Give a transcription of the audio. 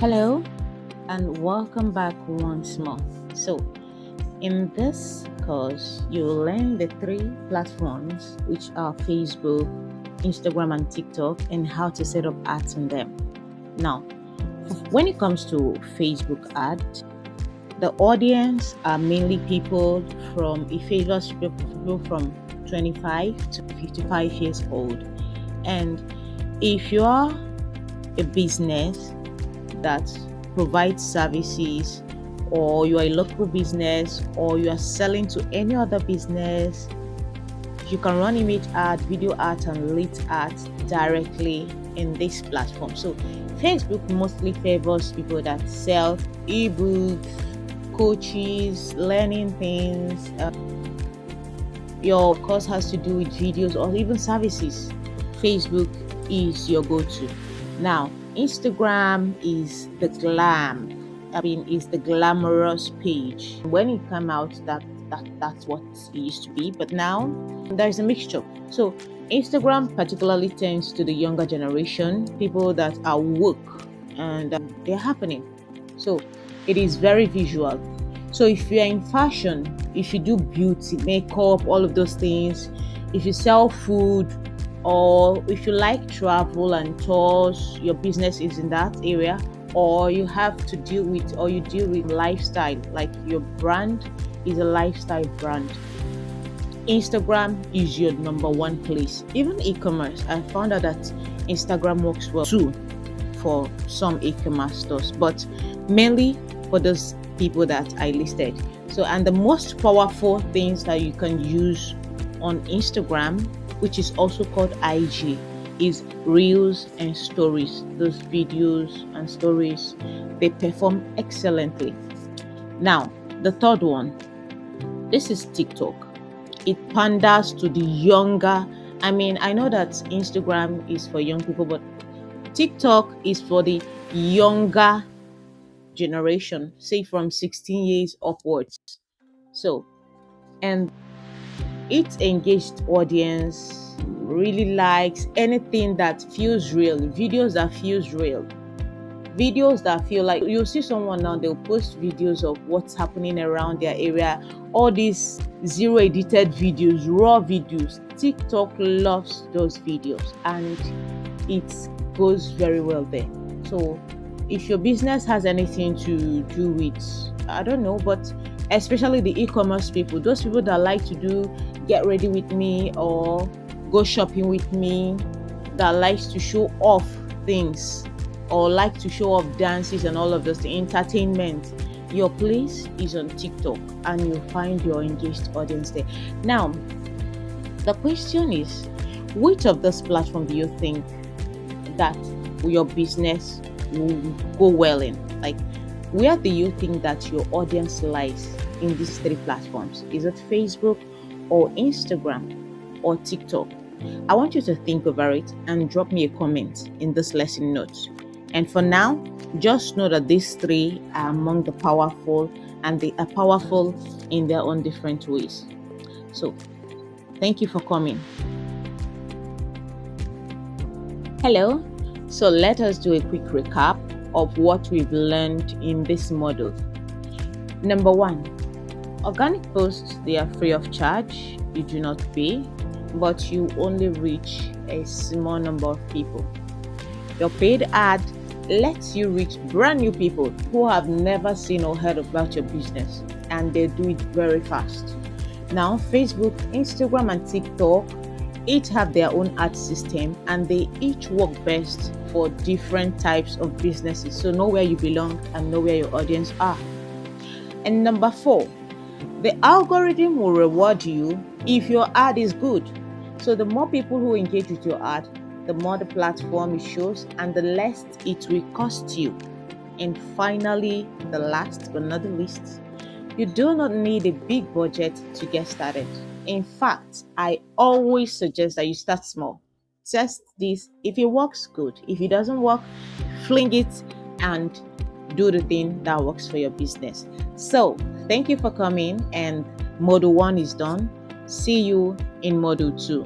Hello and welcome back once more. So, in this course, you'll learn the three platforms which are Facebook, Instagram, and TikTok, and how to set up ads on them. Now, when it comes to Facebook ads, the audience are mainly people from it favors people from 25 to 55 years old. And if you are a business that provides services, or you are a local business, or you are selling to any other business, you can run image ad, video ads, and lead ads directly in this platform. So Facebook mostly favors people that sell ebooks, coaches, learning things. Your course has to do with videos or even services. Facebook is your go-to. Now, Instagram is the is the glamorous page. When it came out, that's what it used to be, but now there's a mixture. So Instagram particularly tends to the younger generation, people that are woke, and they're happening. So it is very visual. So if you're in fashion, if you do beauty, makeup, all of those things, if you sell food, or if you like travel and tours, your business is in that area, or you have to deal with, or you deal with lifestyle, like your brand is a lifestyle brand, Instagram is your number one place. Even e-commerce, I found out that Instagram works well too for some e-commerce stores, but mainly for those people that I listed. So, and the most powerful things that you can use on Instagram, which is also called IG, is reels and stories. Those videos and stories, they perform excellently. Now, the third one, this is TikTok. It panders to the younger. I mean, I know that Instagram is for young people, but TikTok is for the younger generation, say from 16 years upwards. So, and its engaged audience really likes anything that feels real, videos that feels real, videos that feel like you'll see someone now, they'll post videos of what's happening around their area, all these zero edited videos, raw videos. TikTok loves those videos and it goes very well there. So if your business has anything to do with, I don't know, but especially the e-commerce people, those people that like to do get ready with me or go shopping with me, that likes to show off things or like to show off dances and all of those, the entertainment, your place is on TikTok and you'll find your engaged audience there. Now, the question is, which of this platform do you think that your business will go well in? Like, where do you think that your audience lies in these three platforms? Is it Facebook or Instagram or TikTok? I want you to think over it and drop me a comment in this lesson notes. And for now, just know that these three are among the powerful, and they are powerful in their own different ways. So, thank you for coming. Hello. So let us do a quick recap of what we've learned in this module. Number one, organic posts, they are free of charge. You do not pay, but you only reach a small number of people. Your paid ad lets you reach brand new people who have never seen or heard about your business, and they do it very fast. Now, Facebook, Instagram, and TikTok each have their own ad system, and they each work best for different types of businesses. So know where you belong and know where your audience are. And number four, the algorithm will reward you if your ad is good. So the more people who engage with your ad, the more the platform it shows and the less it will cost you. And finally, the last but not the least, you do not need a big budget to get started. In fact, I always suggest that you start small. Test this. If it works, good. If it doesn't work, fling it and do the thing that works for your business. So, thank you for coming, and Module 1 is done. See you in Module 2.